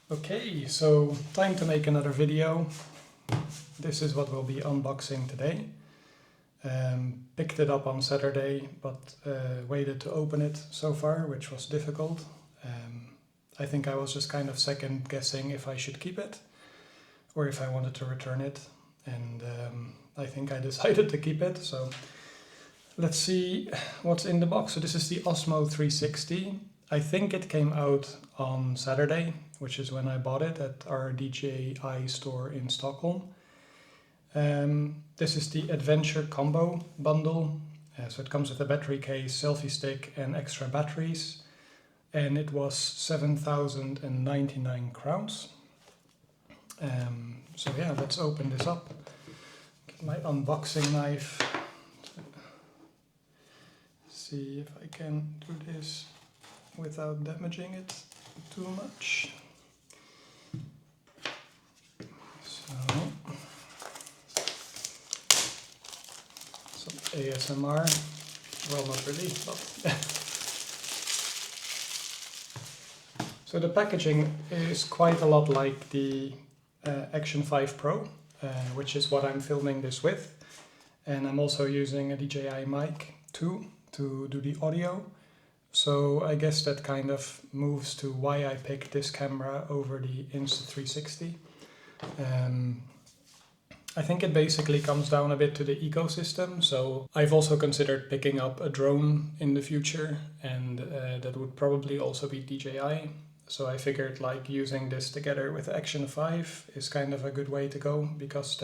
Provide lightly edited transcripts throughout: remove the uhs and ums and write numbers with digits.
Okay, so time to make another video. This is what we'll be unboxing today. Picked it up on Saturday, but waited to open it so far, which was difficult. I think I was just kind of second guessing if I should keep it or if I wanted to return it. And I think I decided to keep it. So let's see what's in the box. So this is the Osmo 360. I think it came out on Saturday, which is when I bought it at our DJI store in Stockholm. This is the Adventure Combo bundle. So it comes with a battery case, selfie stick and extra batteries. And it was 7,099 crowns. So yeah, let's open this up. Get my unboxing knife. See if I can do this without damaging it too much. So, some ASMR. Well, not really, but so the packaging is quite a lot like the Action 5 Pro, which is what I'm filming this with. And I'm also using a DJI mic too to do the audio. So I guess that kind of moves to why I picked this camera over the Insta360. I think it basically comes down a bit to the ecosystem. So I've also considered picking up a drone in the future, and that would probably also be DJI. So I figured like using this together with Action 5 is kind of a good way to go, because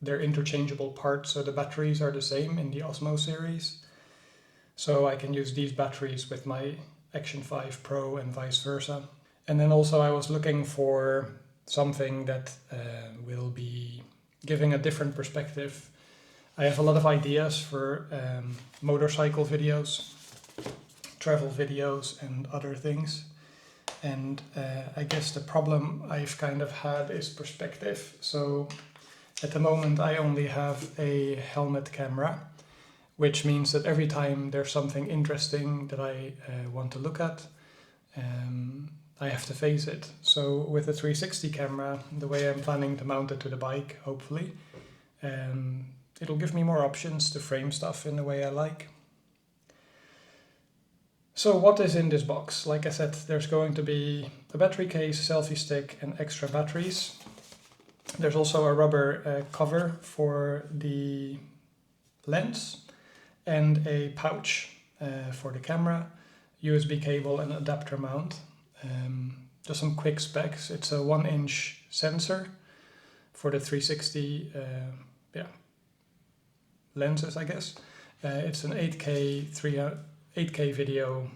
they're interchangeable parts, so the batteries are the same in the Osmo series. So I can use these batteries with my Action 5 Pro and vice versa. And then also I was looking for something that will be giving a different perspective. I have a lot of ideas for motorcycle videos, travel videos and other things. And I guess the problem I've kind of had is perspective. So at the moment I only have a helmet camera, which means that every time there's something interesting that I want to look at, I have to face it. So with a 360 camera, the way I'm planning to mount it to the bike, hopefully, it'll give me more options to frame stuff in the way I like. So what is in this box? Like I said, there's going to be a battery case, selfie stick and extra batteries. There's also a rubber cover for the lens and a pouch for the camera, USB cable and adapter mount. Just some quick specs. It's a 1-inch sensor for the 360 lenses, I guess. It's an 8K video,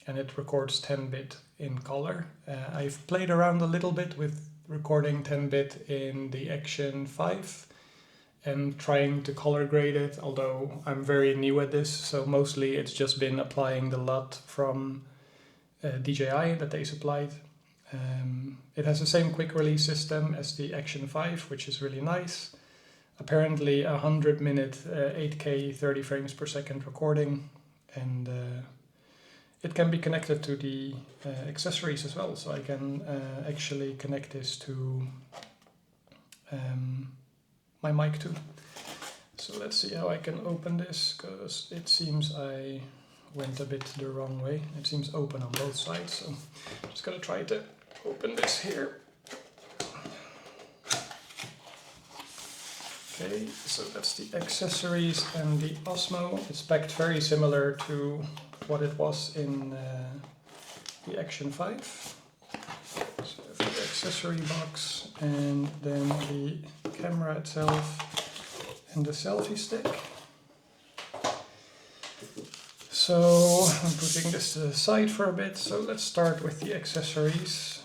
and it records 10-bit in color. I've played around a little bit with recording 10-bit in the Action 5 and trying to color grade it, although I'm very new at this, so mostly it's just been applying the LUT from DJI that they supplied. It has the same quick release system as the Action 5, which is really nice. Apparently 100-minute 8K 30 frames per second recording, and it can be connected to the accessories as well, so I can actually connect this to my mic too. So let's see how I can open this, because it seems I went a bit the wrong way. It seems open on both sides, so I'm just gonna try to open this here. Okay, so that's the accessories and the Osmo. It's packed very similar to what it was in the Action 5. So the accessory box, and then the camera itself and the selfie stick. So I'm putting this to the side for a bit. So let's start with the accessories,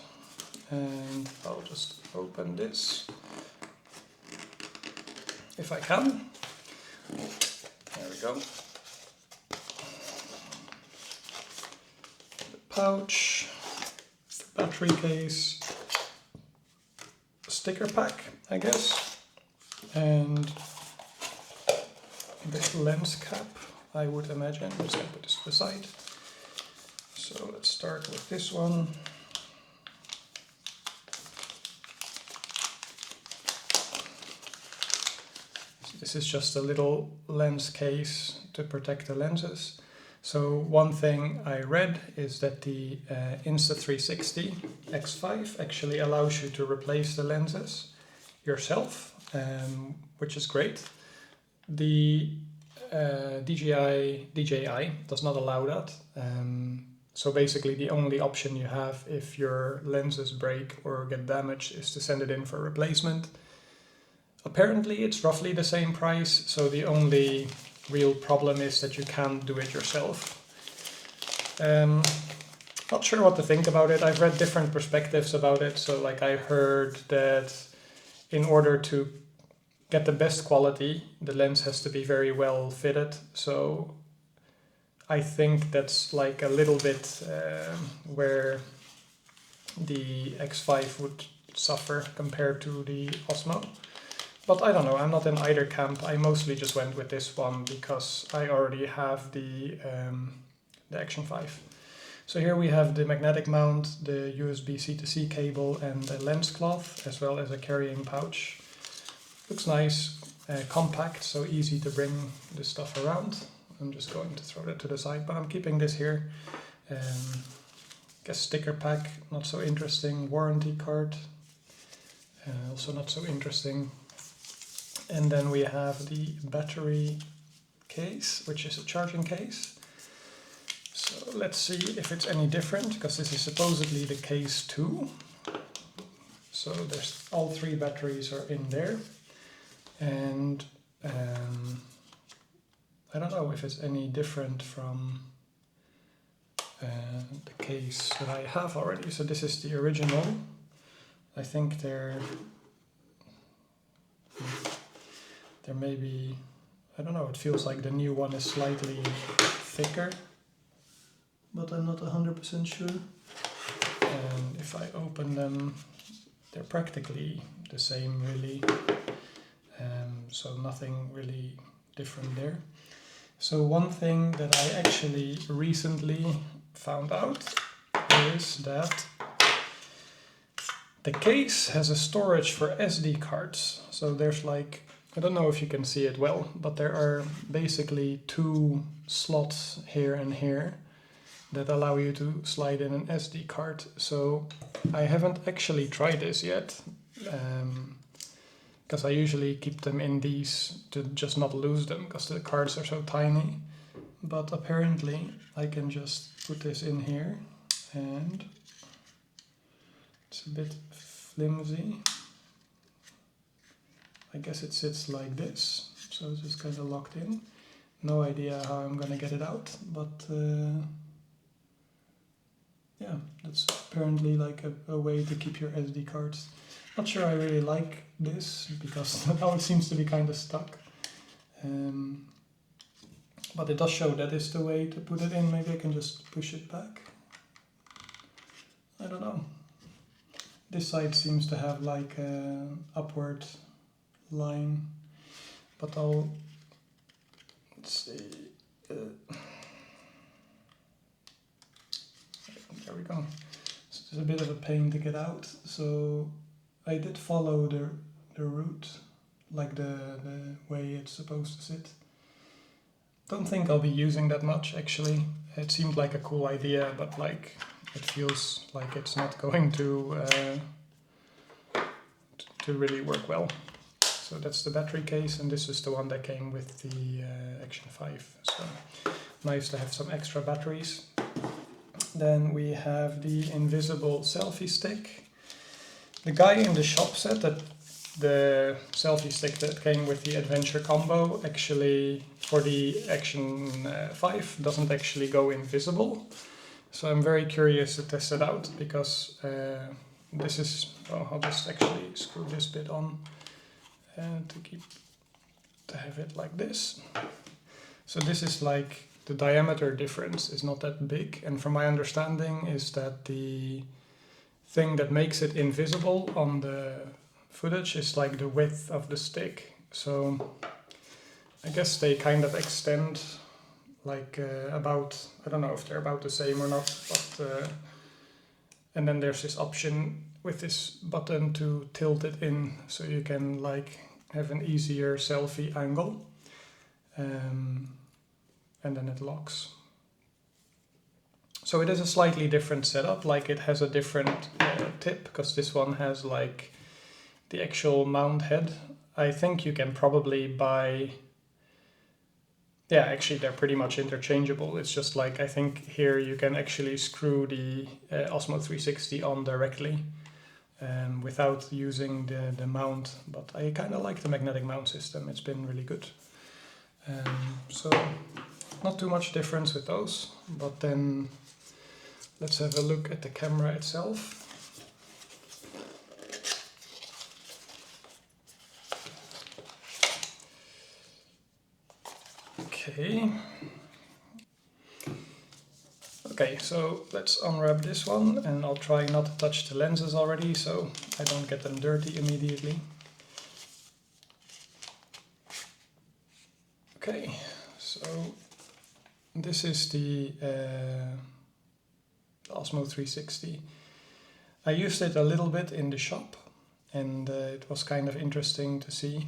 and I'll just open this if I can. There we go. The pouch, the battery case, sticker pack, I guess, and this lens cap, I would imagine. I'm just going to put this to the side. So let's start with this one. this is just a little lens case to protect the lenses. So one thing I read is that the Insta360 X5 actually allows you to replace the lenses yourself, which is great. The DJI does not allow that. So basically the only option you have if your lenses break or get damaged is to send it in for replacement. Apparently it's roughly the same price, so the only real problem is that you can't do it yourself. Not sure what to think about it. I've read different perspectives about it. So like I heard that in order to get the best quality, the lens has to be very well fitted. So I think that's like a little bit where the X5 would suffer compared to the Osmo. But I don't know, I'm not in either camp. I mostly just went with this one because I already have the Action 5. So here we have the magnetic mount, the USB C-to-C cable and a lens cloth, as well as a carrying pouch. Looks nice, compact, so easy to bring this stuff around. I'm just going to throw that to the side, but I'm keeping this here. Guess sticker pack, not so interesting. Warranty card, also not so interesting. And then we have the battery case, which is a charging case. So let's see if it's any different, because this is supposedly the case 2. So there's all 3 batteries are in there. And I don't know if it's any different from the case that I have already. So this is the original. I think there may be, I don't know, it feels like the new one is slightly thicker, but I'm not 100% sure. And if I open them, they're practically the same really. So nothing really different there. So one thing that I actually recently found out is that the case has a storage for SD cards. So there's like, I don't know if you can see it well, but there are basically 2 slots here and here that allow you to slide in an SD card. So I haven't actually tried this yet, because I usually keep them in these to just not lose them, because the cards are so tiny. But apparently I can just put this in here, and it's a bit flimsy. I guess it sits like this, so it's just kind of locked in. No idea how I'm gonna get it out, but yeah, that's apparently like a way to keep your SD cards. Not sure I really like this, because now it seems to be kind of stuck. But it does show that is the way to put it in. Maybe I can just push it back. I don't know. This side seems to have like an upward line, but let's see. There we go. So it's a bit of a pain to get out. So I did follow the route, like the way it's supposed to sit. Don't think I'll be using that much actually. It seemed like a cool idea, but like it feels like it's not going to really work well. So that's the battery case, and this is the one that came with the Action 5. So nice to have some extra batteries. Then we have the invisible selfie stick. The guy in the shop said that the selfie stick that came with the adventure combo actually for the Action 5 doesn't actually go invisible. So I'm very curious to test it out, because this is, well, I'll just actually screw this bit on to have it like this. So this is like, the diameter difference is not that big, and from my understanding is that the thing that makes it invisible on the footage is like the width of the stick. So I guess they kind of extend like about, I don't know if they're about the same or not, but and then there's this option with this button to tilt it in, so you can like have an easier selfie angle, and then it locks. So it is a slightly different setup, like it has a different tip, because this one has like the actual mount head. I think you can probably buy, yeah, actually they're pretty much interchangeable. It's just like, I think here you can actually screw the Osmo 360 on directly without using the mount, but I kind of like the magnetic mount system. It's been really good. So not too much difference with those, but then let's have a look at the camera itself. Okay, so let's unwrap this one, and I'll try not to touch the lenses already so I don't get them dirty immediately. Okay, so this is the Osmo 360. I used it a little bit in the shop, and it was kind of interesting to see.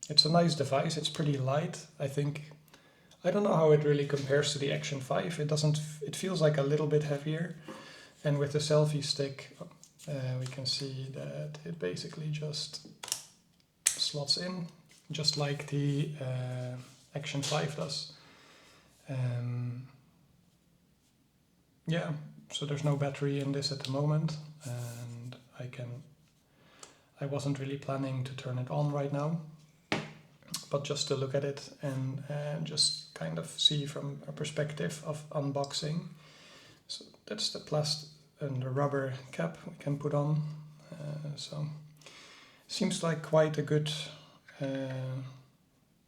It's a nice device. It's pretty light. I think, I don't know how it really compares to the Action 5. It feels like a little bit heavier. And with the selfie stick, we can see that it basically just slots in, just like the Action 5 does. Yeah, so there's no battery in this at the moment, and I wasn't really planning to turn it on right now, but just to look at it and just kind of see from a perspective of unboxing. So that's the plastic and the rubber cap we can put on. So seems like quite a good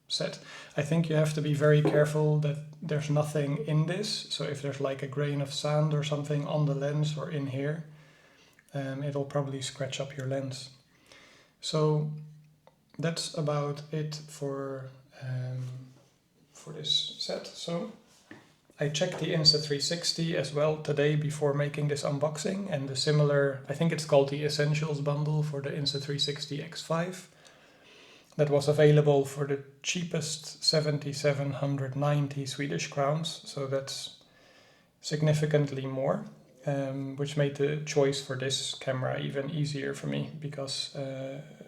set. I think you have to be very careful that there's nothing in this. So if there's like a grain of sand or something on the lens or in here, it'll probably scratch up your lens. So that's about it for this set. So I checked the Insta 360 as well today before making this unboxing, and the similar, I think it's called the Essentials bundle for the Insta 360 X5. That was available for the cheapest 7,790 Swedish crowns, so that's significantly more, which made the choice for this camera even easier for me, because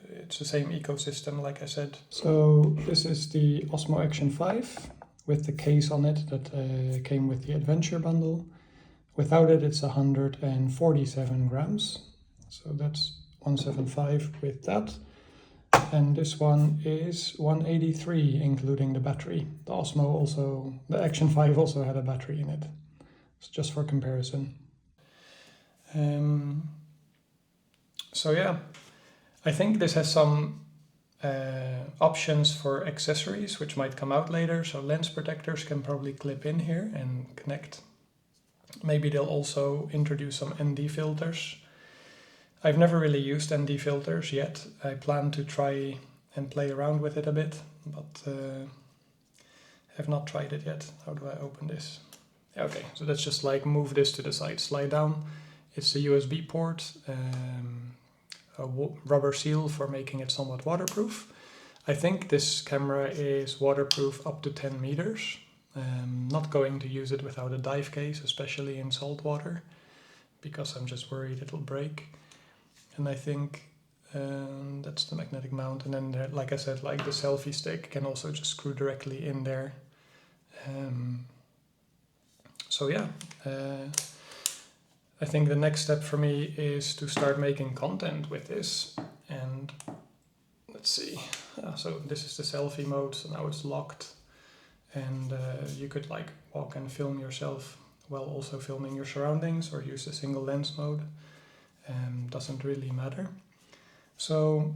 it's the same ecosystem, like I said. So this is the Osmo Action 5 with the case on it that came with the Adventure bundle. Without it, it's 147 grams, so that's 175 with that. And this one is 183, including the battery. The Osmo also, the Action 5 also had a battery in it. It's just for comparison. So yeah, I think this has some options for accessories which might come out later. So lens protectors can probably clip in here and connect. Maybe they'll also introduce some ND filters. I've never really used ND filters yet. I plan to try and play around with it a bit, but have not tried it yet. How do I open this? Okay, so let's just like move this to the side, slide down. It's the USB port, a rubber seal for making it somewhat waterproof. I think this camera is waterproof up to 10 meters. Not going to use it without a dive case, especially in salt water, because I'm just worried it'll break. And I think that's the magnetic mount. And then, there, like I said, like the selfie stick can also just screw directly in there. So yeah, I think the next step for me is to start making content with this. And let's see. So this is the selfie mode. So now it's locked. And you could like walk and film yourself while also filming your surroundings, or use the single lens mode. Doesn't really matter. So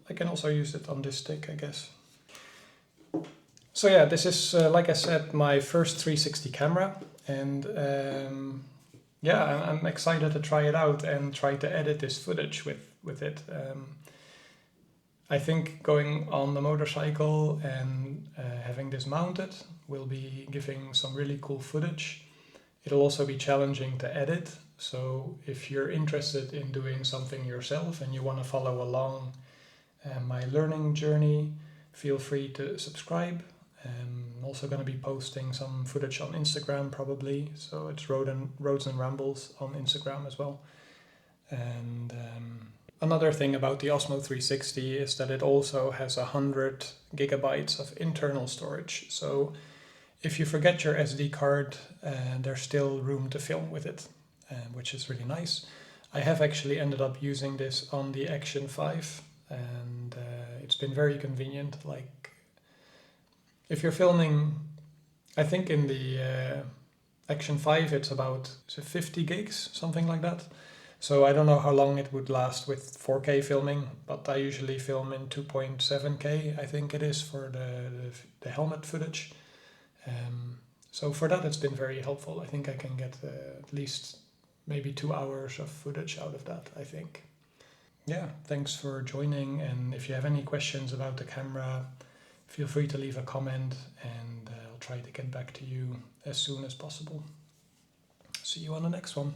I can also use it on this stick, I guess. So yeah, this is, like I said, my first 360 camera, and yeah, I'm excited to try it out and try to edit this footage with it. I think going on the motorcycle and having this mounted will be giving some really cool footage. It'll also be challenging to edit, So if you're interested in doing something yourself and you want to follow along my learning journey, feel free to subscribe. I'm also going to be posting some footage on Instagram probably, so it's Roads and Rambles on Instagram as well. And another thing about the Osmo 360 is that it also has 100 gigabytes of internal storage. So if you forget your SD card, there's still room to film with it, which is really nice. I have actually ended up using this on the Action 5, and it's been very convenient. Like, if you're filming, I think in the Action 5 it's about 50 gigs, something like that. So I don't know how long it would last with 4K filming, but I usually film in 2.7K, I think it is, for the helmet footage. So for that it's been very helpful. I think I can get at least maybe 2 hours of footage out of that, I think. Yeah, thanks for joining, and if you have any questions about the camera, feel free to leave a comment, and I'll try to get back to you as soon as possible. See you on the next one.